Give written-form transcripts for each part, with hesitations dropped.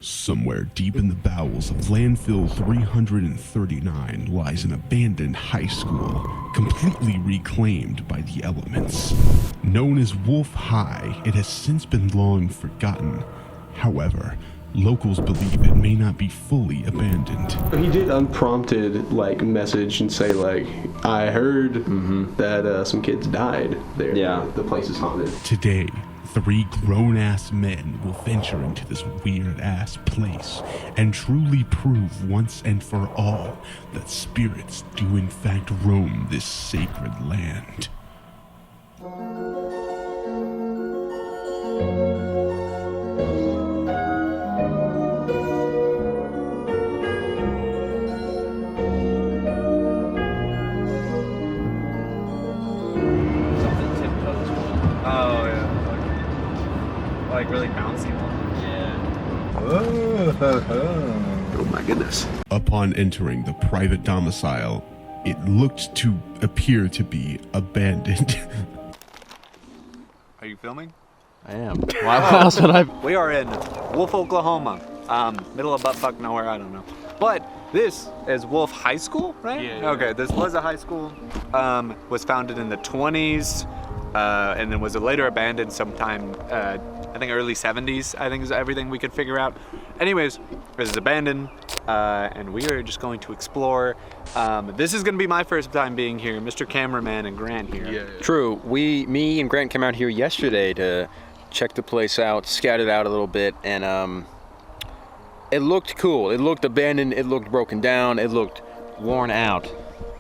Somewhere deep in the bowels of landfill 339 lies an abandoned high school, completely reclaimed by the elements. Known as Wolf High, it has since been long forgotten. However, locals believe it may not be fully abandoned. He did unprompted message and say I heard that some kids died there. Yeah. The place is haunted. Today, 3 grown-ass men will venture into this weird-ass place and truly prove once and for all that spirits do in fact roam this sacred land. Really bouncy one. Oh my goodness. Upon entering the private domicile, it looked to appear to be abandoned. Are you filming? I am. Why else would I? We are in Wolf, Oklahoma. Middle of buttfuck nowhere, I don't know. But this is Wolf High School, right? Yeah. Okay, this was a high school. Was founded in the 20s, and then was later abandoned sometime, I think early 70s, I think is everything we could figure out. Anyways, this is abandoned, and we are just going to explore. This is going to be my first time being here. Mr. Cameraman and Grant here. Yeah. True. Me and Grant came out here yesterday to check the place out, scout it out a little bit, and it looked cool. It looked abandoned. It looked broken down. It looked worn out,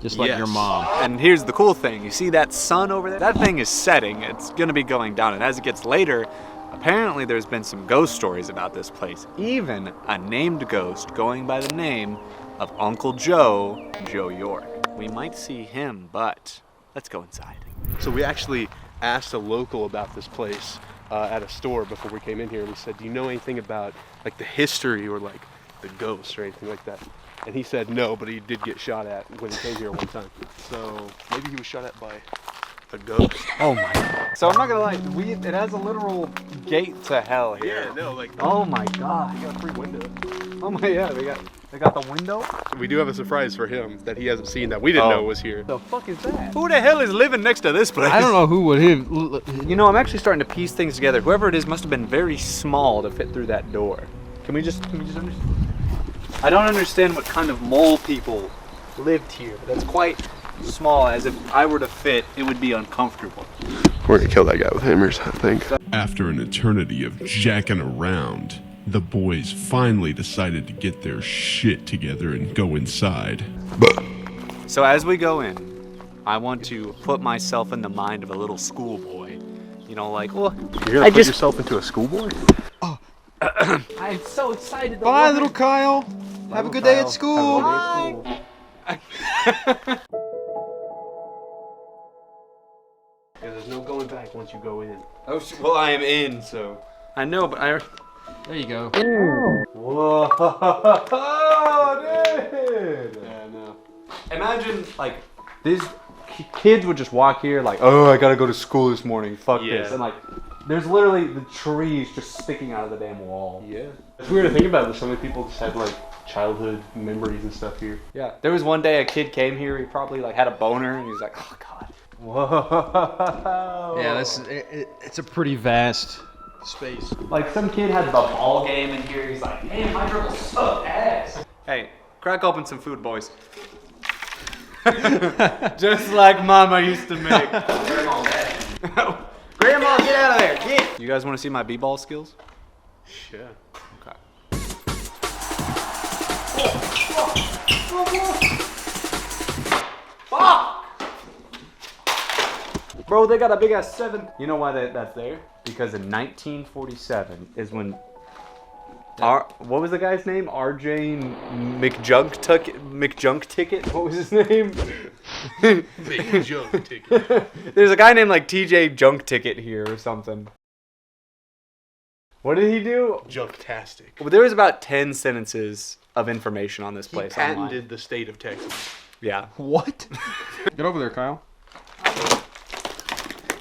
just like your mom. And here's the cool thing. You see that sun over there? That thing is setting. It's going to be going down. And as it gets later, apparently there's been some ghost stories about this place. Even a named ghost going by the name of Uncle Joe York. We might see him, but let's go inside. So we actually asked a local about this place at a store before we came in here, and we said, do you know anything about the history or the ghosts or anything like that? And he said no, but he did get shot at when he came here one time. So maybe he was shot at by a ghost. Oh my God. So I'm not gonna lie, it has a literal gate to hell here. Yeah, no, Oh my God. he got a free window. Oh my, yeah, they got the window? We do have a surprise for him that he hasn't seen that we didn't know was here. The fuck is that? Who the hell is living next to this place? I don't know who would have. You know, I'm actually starting to piece things together. Whoever it is must have been very small to fit through that door. Can we just understand? I don't understand what kind of mole people lived here. That's quite small, as if I were to fit, it would be uncomfortable. We're gonna kill that guy with hammers, I think. After an eternity of jacking around, the boys finally decided to get their shit together and go inside. So as we go in, I want to put myself in the mind of a little schoolboy. You know, well, You're gonna put yourself into a schoolboy? I'm so excited. Bye, little Kyle. Have a good day at school. Bye. Yeah, there's no going back once you go in. Oh, well, I am in, so. I know, but There you go. Whoa, dude! Yeah, no. Imagine, these kids would just walk here oh, I gotta go to school this morning, fuck this. And, there's literally the trees just sticking out of the damn wall. Yeah. It's weird to think about this. So many people just have, childhood memories and stuff here. Yeah. There was one day a kid came here, he probably, had a boner, and he was like, oh, God. Whoa. Yeah, it's a pretty vast space. Some kid had the ball game in here, he's like, man, my dribble sucked ass. Hey, crack open some food, boys. Just like Mama used to make. Grandma, Grandma, get out of there, get! You guys want to see my b-ball skills? Yeah. Okay. Fuck! Bro, they got a big ass 7. You know why that's there? Because in 1947 is when what was the guy's name? RJ McJunk Ticket? What was his name? Big junk ticket. There's a guy named TJ Junk Ticket here or something. What did he do? Junktastic. Well, there was about 10 sentences of information on this place. He patented online. the state of Texas. Yeah. What? Get over there, Kyle.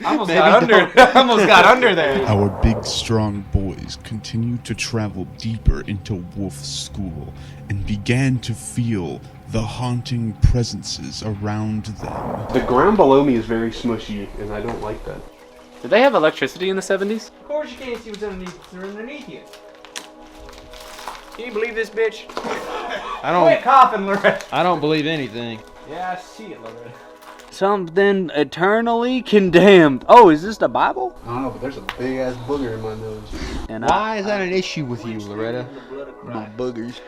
Almost got under there. Our big, strong boys continued to travel deeper into Wolf's school and began to feel the haunting presences around them. The ground below me is very smushy, and I don't like that. Did they have electricity in the 70s? Of course you can't see what's underneath you. Can you believe this bitch? Quit coughing, Loretta. I don't believe anything. Yeah, I see it, Loretta. Something eternally condemned. Oh, is this the Bible? I don't know, but there's a big ass booger in my nose. And Why is that an issue with you, Loretta? No boogers.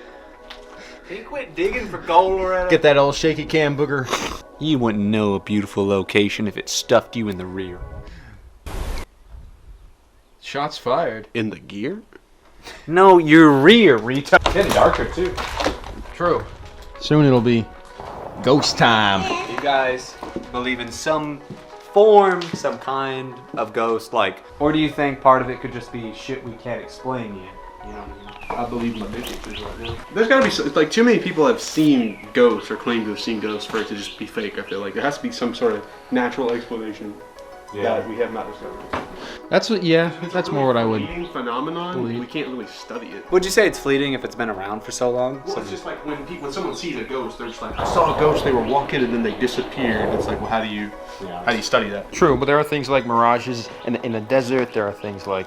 Can you quit digging for gold, Loretta? Get that old shaky cam booger. You wouldn't know a beautiful location if it stuffed you in the rear. Shots fired. In the gear? No, your rear, retard. It's getting darker, too. True. Soon it'll be ghost time. You guys believe in some form, some kind of ghost, like, or do you think part of it could just be shit we can't explain yet? You know what I mean? I believe my bitches right now. There's gotta be, it's like too many people have seen ghosts or claim to have seen ghosts for it to just be fake, I feel like. There has to be some sort of natural explanation that we have not discovered. That's more what I would. Fleeting phenomenon, believe. we can't really study it. Would you say it's fleeting if it's been around for so long? Well, it's just like when someone sees a ghost, they're just like, I saw a ghost, they were walking and then they disappeared. It's like, well, how do you study that? True, but there are things like mirages in the desert. There are things like,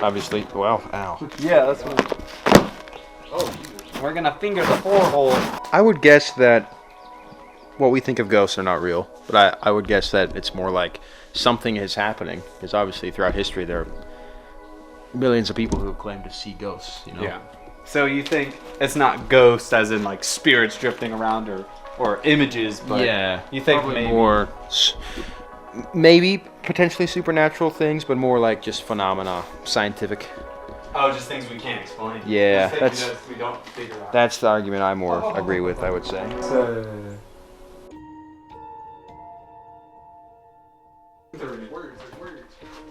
obviously, well, ow. Yeah, that's what. Oh, we're gonna finger the hole. I would guess that what we think of ghosts are not real, but I would guess that it's more like something is happening, because obviously throughout history there are millions of people who have claimed to see ghosts, you know? Yeah. So you think it's not ghosts as in like spirits drifting around or images, but you think maybe more maybe potentially supernatural things, but more like just phenomena, scientific. Oh, just things we can't explain. Yeah, Just things we don't figure out. That's the argument I more agree with, I would say.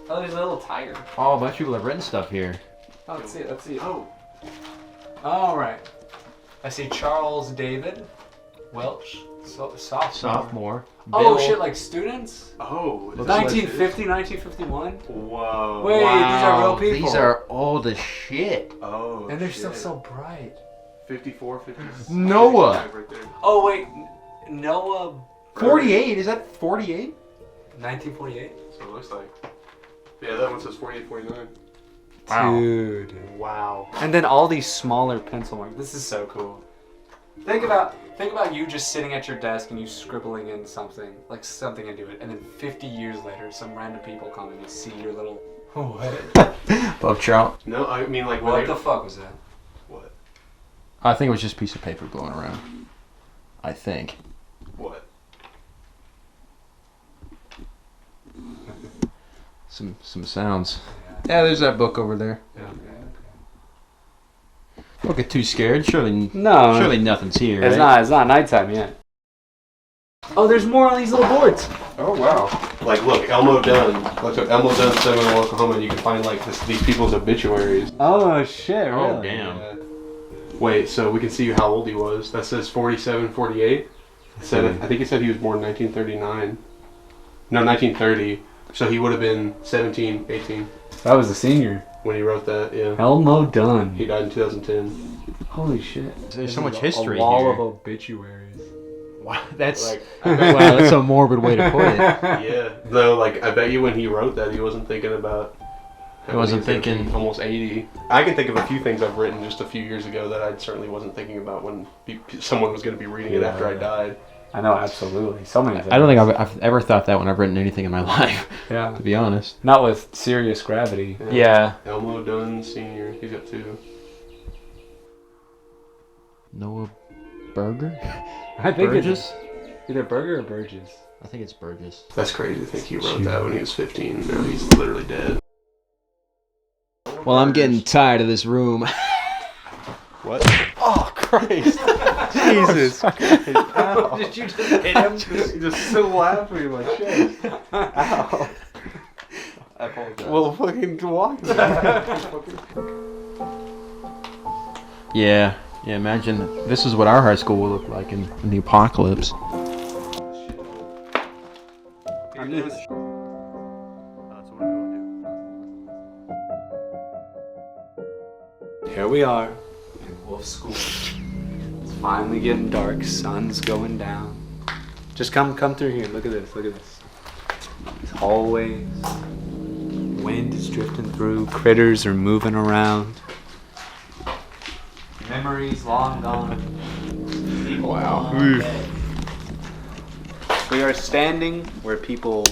Oh, there's a little tiger. Oh, a bunch of people have written stuff here. Oh, let's see. Oh. All right. I see Charles David Welch, sophomore. Oh, Bill. shit, like students? Oh. 1950, 1951? Whoa. Wait, these are real people. These are all the shit. Oh, And they're still so bright. 54, 56. Noah. Right there. Oh, wait. Noah. 48? Is that 48? 1948? So it looks like. Yeah, that one says 48, 49. Wow. Dude. Wow. And then all these smaller pencil marks. This is so cool. Think about you just sitting at your desk and you scribbling in something, like something into it, and then 50 years later, some random people come and you see your little. What? Bug trout. No, I mean like. What the fuck was that? What? I think it was just a piece of paper blowing around. I think. What? Some sounds. Yeah, there's that book over there. Yeah. Don't get too scared. Surely nothing's here. It's right? not nighttime yet. Oh, there's more on these little boards. Oh wow! Like look, Elmo Dunn. Look up Elmo Dunn, Seminole, Oklahoma, and you can find like these people's obituaries. Oh shit! Really? Oh damn. Wait, so we can see how old he was. That says 47, 48. I think it said he was born 1939. No, 1930. So he would have been 17, 18 That was a senior. when he wrote that. Yeah. Elmo Dunn. He died in 2010. Holy shit! There's so much history A wall here. of obituaries. Wow, that's Like, wow, that's a morbid way to put it. yeah. Though, like, I bet you when he wrote that, he wasn't thinking about. He wasn't thinking. Almost 80. I can think of a few things I've written just a few years ago that I certainly wasn't thinking about when someone was going to be reading it after I died. I know, absolutely. So many things. I don't think I've ever thought that when I've written anything in my life. Yeah. To be honest. Not with serious gravity. Yeah. Elmo Dunn Sr. He's got 2. Noah Burger? I think Burgess? it's either Burger or Burgess. I think it's Burgess. That's crazy to think he wrote that when he was 15. Now he's literally dead. Well, I'm getting tired of this room. What? Oh, Christ. Jesus. Did you just hit him? He's just still laughing like shit. Ow. I apologize. Well, fucking walk. Yeah. Yeah, imagine this is what our high school will look like in the apocalypse. I knew it. we are in Wolf School. It's finally getting dark. Sun's going down. Just come through here. Look at this. Look at this. These hallways. Wind is drifting through. Critters are moving around. Memories long gone. People long dead. We are standing where people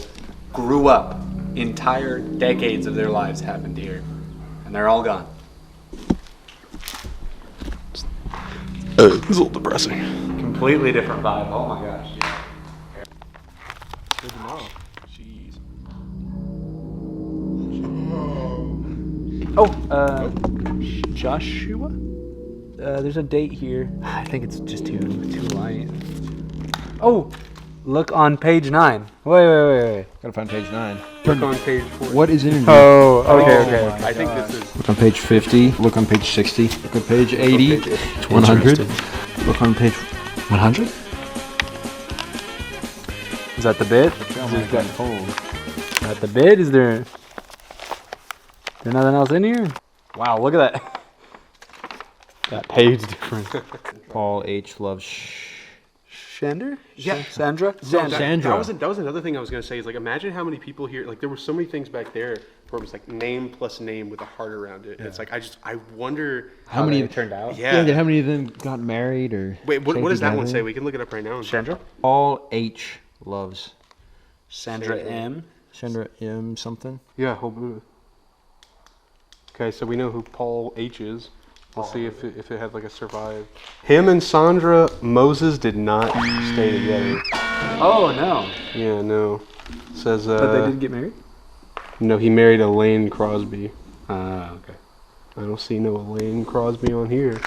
grew up. Entire decades of their lives happened here. And they're all gone. It's a little depressing. Completely different vibe. Oh my gosh. Good tomorrow. Jeez. Joshua? There's a date here. I think it's just too light. Oh, look on page 9. Wait. Gotta find page 9. Look on page 4. What is interview? Oh, okay. I think this is. Look on page 50. Look on page 60. Look on page 80. 100. Look on page 100. Is that the bid? Is that the bid? Is there nothing else in here? Wow, look at that. That page difference. Paul H. loves Shander? Yeah. Sandra? That was another thing I was gonna say. Is like, imagine how many people here. Like, there were so many things back there where it was like name plus name with a heart around it. And it's like, I wonder how many it turned out. Yeah. how many of them got married or Wait, what came does that one together? say? We can look it up right now. Sandra? Paul H. loves Sandra M. Sandra M. something. Yeah, whole Buddha. Okay, so we know who Paul H is. Let's see if it had like a survive. Him and Sandra Moses did not stay together. Oh, no. Yeah, no. It says But they did get married? no, he married Elaine Crosby. Okay. I don't see no Elaine Crosby on here.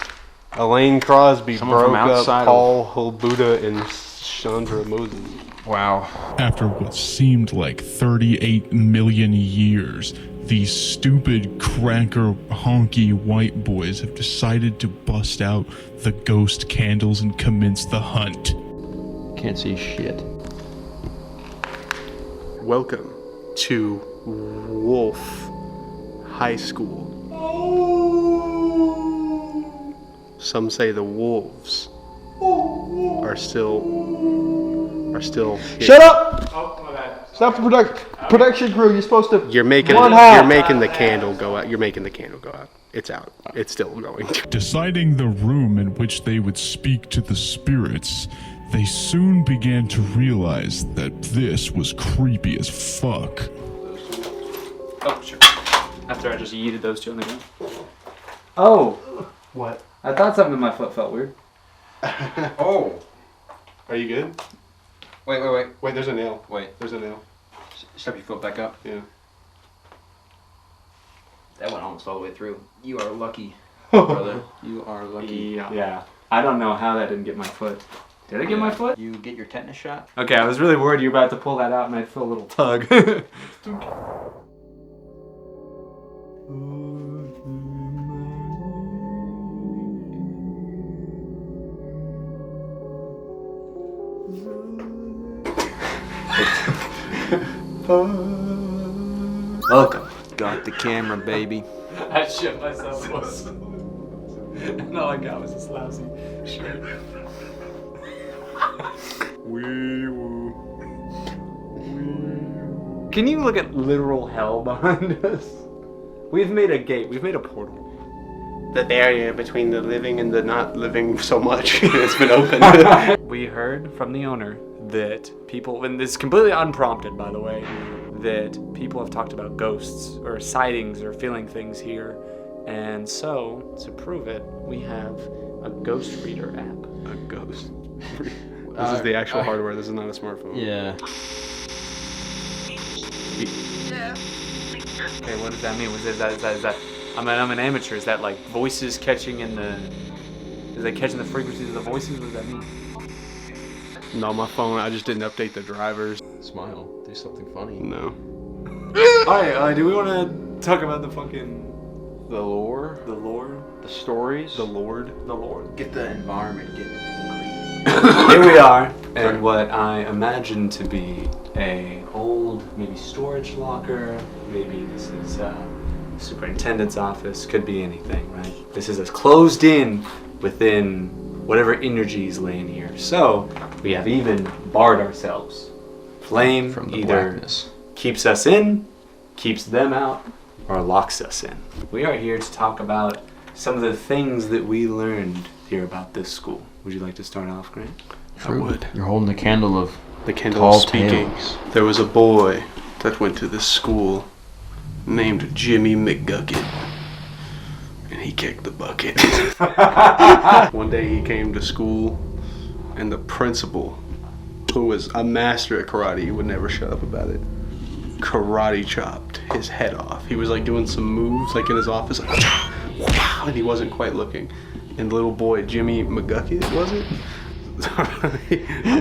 Elaine Crosby Someone broke from up outside of- Paul Hulbuda and Sandra Moses. Wow. After what seemed like 38 million years, these stupid cracker honky white boys have decided to bust out the ghost candles and commence the hunt. Can't see shit. Welcome to Wolf High School. Some say the wolves are still Shut up! Oh, my bad. Stop the production crew. You're supposed to. You're making One half. you're making the candle go out. You're making the candle go out. It's out. It's still going. Deciding the room in which they would speak to the spirits, they soon began to realize that this was creepy as fuck. Oh, sure. After I just yeeted those two on the ground. Oh! What? I thought something in my foot felt weird. Oh. Are you good? Wait. Wait, there's a nail. Wait. There's a nail. Step your foot back up. Yeah. That went almost all the way through. You are lucky, brother. You are lucky. Yeah. I don't know how that didn't get my foot. Did it get my foot? You get your tetanus shot? Okay, I was really worried you were about to pull that out and I'd feel a little tug. Welcome. Got the camera, baby. I shit myself once. And all I got was this lousy shirt. Can you look at literal hell behind us? We've made a gate. We've made a portal. The barrier between the living and the not living so much has been opened. We heard from the owner that people, and this is completely unprompted, by the way, that people have talked about ghosts or sightings or feeling things here. And so, to prove it, we have a ghost reader app. A ghost. This is the actual hardware. This is not a smartphone. Yeah. Okay, what does that mean? Is that I'm an amateur. Is that like voices catching in the... Is that catching the frequencies of the voices? What does that mean? No, my phone. I just didn't update the drivers. Smile. Do something funny. No. Alright, do we want to talk about the fucking... The lore, The lore? the stories. The Lord. The Lord. Get the environment getting Here we are, and what I imagine to be a old, maybe storage locker. Maybe this is superintendent's office, could be anything, right? This is as closed in within whatever energy is laying here. So we have even barred ourselves. Flame From the either blackness. keeps us in, keeps them out, or locks us in. We are here to talk about some of the things that we learned here about this school. Would you like to start off, Grant? I would. You're holding the candle of The candle tall of speaking. tales. There was a boy that went to this school named Jimmy McGucket. And he kicked the bucket. One day he came to school and the principal, who was a master at karate, he would never shut up about it, karate chopped his head off. He was like doing some moves like in his office, like, wow, and he wasn't quite looking. And the little boy, Jimmy McGucket, was it?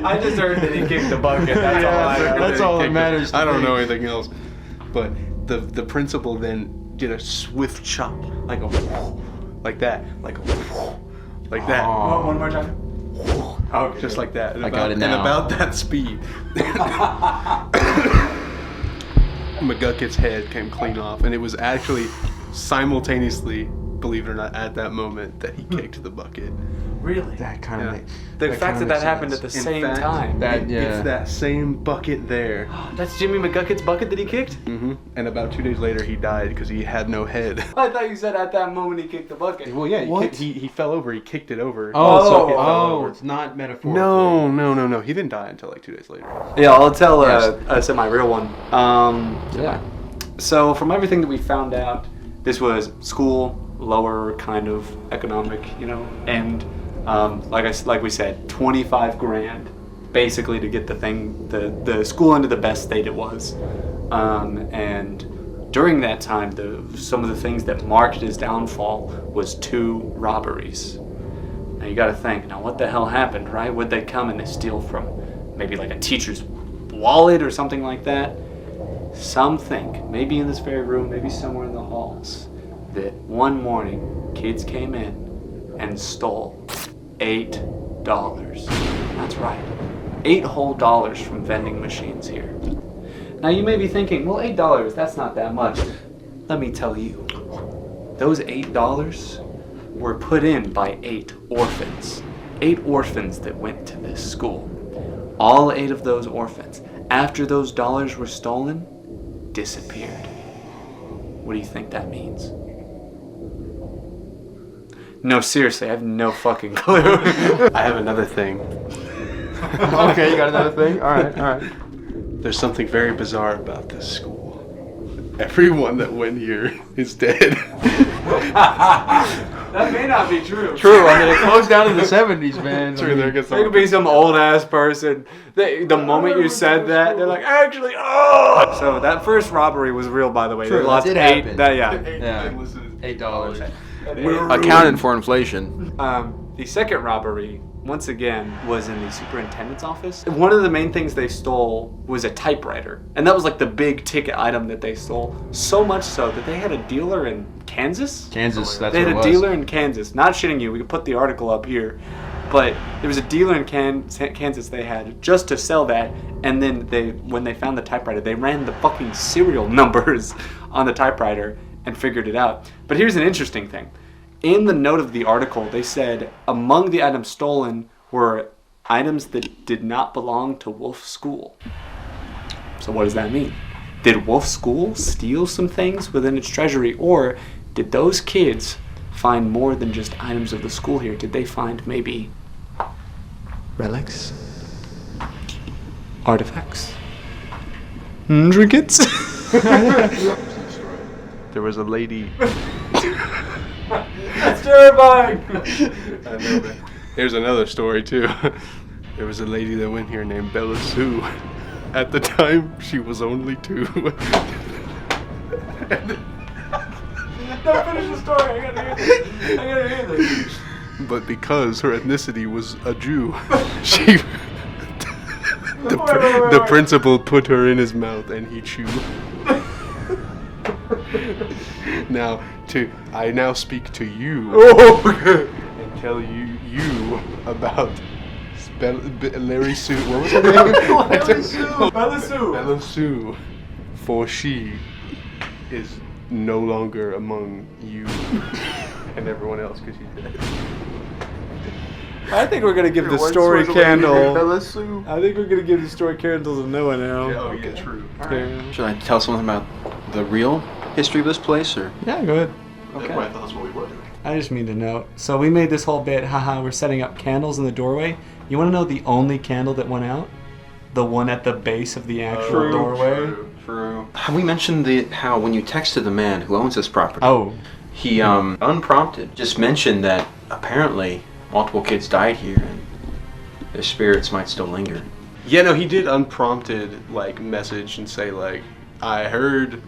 I just heard that he kicked the bucket. That's all I know. That's all that matters to I don't me. know anything else. But the principal then did a swift chop, like a like that, like a like that. Oh, one more time. Okay. Just like that. And I got it now. And about that speed. McGucket's head came clean off, and it was actually simultaneously, believe it or not, at that moment that he kicked the bucket. Really? That kind of Yeah. The fact that happened at the same fact, time. It's that same bucket there. That's Jimmy McGucket's bucket that he kicked? And about 2 days later, he died because he had no head. I thought you said at that moment he kicked the bucket. Well, yeah, What? he fell over. He kicked it over. Oh, it's not metaphorical. No. He didn't die until like 2 days later. Yeah, I'll tell a semi-real one. Yeah. So from everything that we found out, this was school, lower kind of economic, and like we said, 25 grand basically to get the school into the best state it was. And during that time, some of the things that marked his downfall was 2 robberies. Now you got to think, now what the hell happened, right? Would they come and they steal from maybe like a teacher's wallet or something like that? Some think, maybe in this very room, maybe somewhere in the halls, that one morning kids came in and stole $8. That's right, 8 whole dollars from vending machines here. Now you may be thinking, well, $8, that's not that much. Let me tell you, those $8 were put in by 8 orphans. 8 orphans that went to this school. All 8 of those orphans, after those dollars were stolen, disappeared. What do you think that means? No, seriously, I have no fucking clue. I have another thing. Okay, you got another thing? All right. There's something very bizarre about this school. Everyone that went here is dead. That may not be true. True, I mean, it closed down in the 70s, man. True, there gets There could be some old ass person. The moment you said that, they're like, actually, oh. So that first robbery was real, by the way. True, They lost that did 8. happen. Yeah. $8. Accounted for inflation. The second robbery, once again, was in the superintendent's office. One of the main things they stole was a typewriter. And that was like the big ticket item that they stole. So much so that they had a dealer in Kansas? Kansas, that's They had what a it was. dealer in Kansas. Not shitting you, we could put the article up here. But there was a dealer in Kansas they had just to sell that. And then when they found the typewriter, they ran the fucking serial numbers on the typewriter and figured it out. But here's an interesting thing. In the note of the article, they said among the items stolen were items that did not belong to Wolf School. So what does that mean? Did Wolf School steal some things within its treasury, or did those kids find more than just items of the school here? Did they find maybe relics? Artifacts? Trinkets? There was a lady. That's terrifying! I know, man. Here's another story too. There was a lady that went here named Bella Sue. At the time, she was only 2. Don't finish the story. I gotta hear this. But because her ethnicity was a Jew, she the principal put her in his mouth and he chewed. Now, I now speak to you and tell you about Larry Sue. What was her name? Bella Sue. Bella Sue. For she is no longer among you and everyone else because he's dead. I think we're gonna give the story candle. I think we're gonna give the story candle to Noah now. Oh, yeah, true. Should I tell someone about the real history of this place, or? Yeah, go ahead. Okay. Well, that's what we were doing. I just mean to note. So we made this whole bit, haha, we're setting up candles in the doorway. You want to know the only candle that went out? The one at the base of the actual doorway. True. Have we mentioned how when you texted the man who owns this property, he unprompted just mentioned that apparently multiple kids died here and their spirits might still linger. Yeah, no, he did unprompted like message and say like, I heard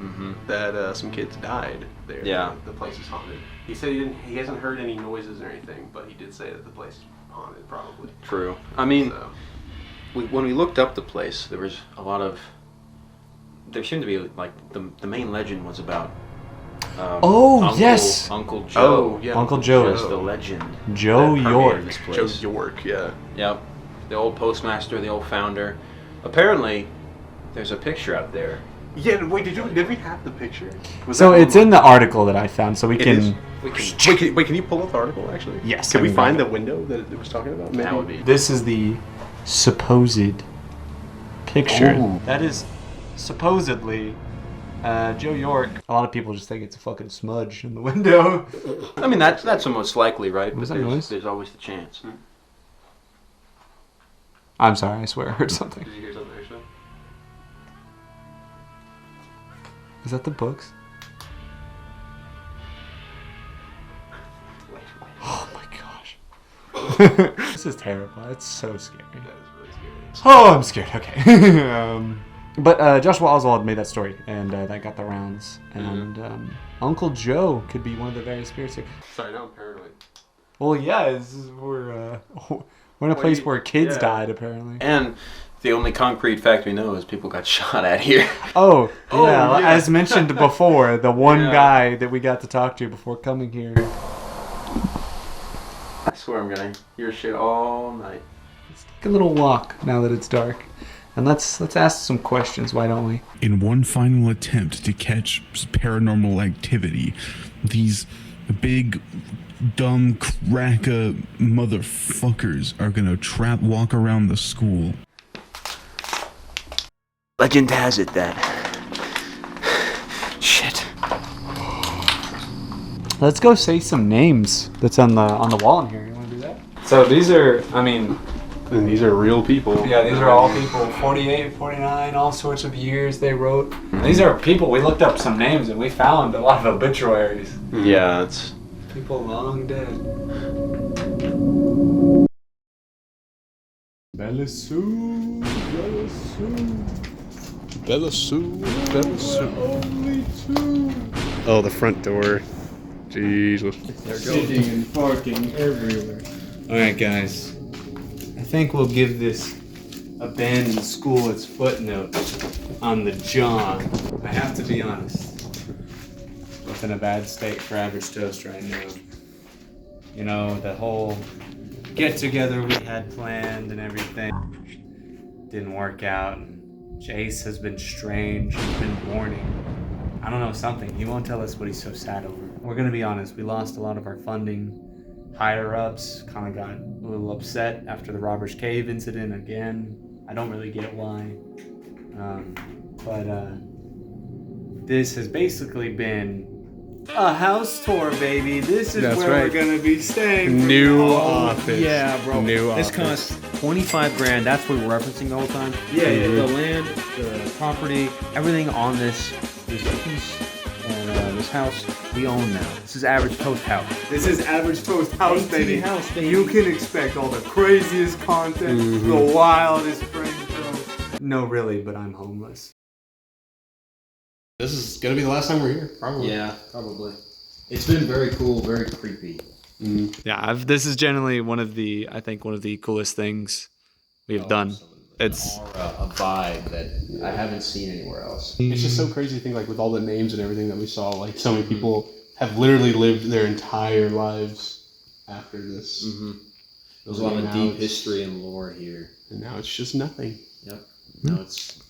that some kids died there. Yeah. The place is haunted. He said he hasn't heard any noises or anything, but he did say that the place is haunted, probably. True. I mean, So. when we looked up the place, there was a lot of. There seemed to be like the main legend was about. Yes! Uncle Joe. Oh, yeah. Uncle Joe Was the legend. Joe that permeated York. this Joe place. York, yeah. Yep. The old postmaster, the old founder. Apparently, there's a picture out there. Yeah, wait, did we have the picture? So it's in the article that I found, so we It can... is? Wait, can you pull up the article, actually? Yes, Can I we can find grab the window that it was talking about? Maybe? That would be. This is the supposed picture. Oh. That is supposedly Joe York. A lot of people just think it's a fucking smudge in the window. I mean, that's the most likely, right? Was But that noise? there's always the chance. I'm sorry, I swear I heard something. Did you hear something, actually? Is that the books? Oh my gosh. This is terrible. It's so scary. That is really scary. Oh, I'm scared. Okay. But Joshua Oswald made that story, and that got the rounds. And Uncle Joe could be one of the various spirits here. Sorry, now I'm paranoid. Well, yeah, we're in a place where kids died, apparently. And the only concrete fact we know is people got shot at here. Oh, yeah, yeah. as mentioned before, the one Yeah. guy that we got to talk to before coming here. I swear I'm gonna hear shit all night. Take a little walk now that it's dark. And let's ask some questions, why don't we? In one final attempt to catch paranormal activity, these big, dumb, cracker motherfuckers are gonna walk around the school. Legend has it that. Shit. Let's go say some names that's on the wall in here. You want to do that? So these are, And these are real people. yeah, these are all people, 48, 49, all sorts of years they wrote. These are people, we looked up some names and we found a lot of obituaries. Yeah, it's. People long dead. Bella Sue, Bella Sue. Bella Sue, Bella Sue. Only two. Oh, the front door. Jeez. Sitting and parking everywhere. Alright, guys. I think we'll give this abandoned school its footnote on the John. I have to be honest. It's in a bad state for Average Toast right now. You know, the whole get-together we had planned and everything didn't work out. Jace has been strange. He's been mourning. I don't know, something. He won't tell us what he's so sad over. We're gonna be honest, we lost a lot of our funding. Higher-ups kind of got a little upset after the Robbers Cave incident again. I don't really get why. But this has basically been a house tour, baby. This is That's where right. we're gonna be staying. New office. Yeah, bro. New This office. costs $25,000. That's what we're referencing the whole time. Yeah, yeah. The land, the property, everything on this piece and this house we own now. This is Average Toast House. This is Average Toast House, AT baby. House, baby. You can expect all the craziest content, the wildest prank shows. No, really, but I'm homeless. This is gonna be the last time we're here, probably. Yeah, probably. It's been very cool, very creepy. Yeah, this is generally one of the coolest things we've done. It's a vibe that I haven't seen anywhere else. It's just so crazy to think, like, with all the names and everything that we saw, like, so many people have literally lived their entire lives after this. There's a lot of deep history and lore here. And now it's just nothing. Yep. No, it's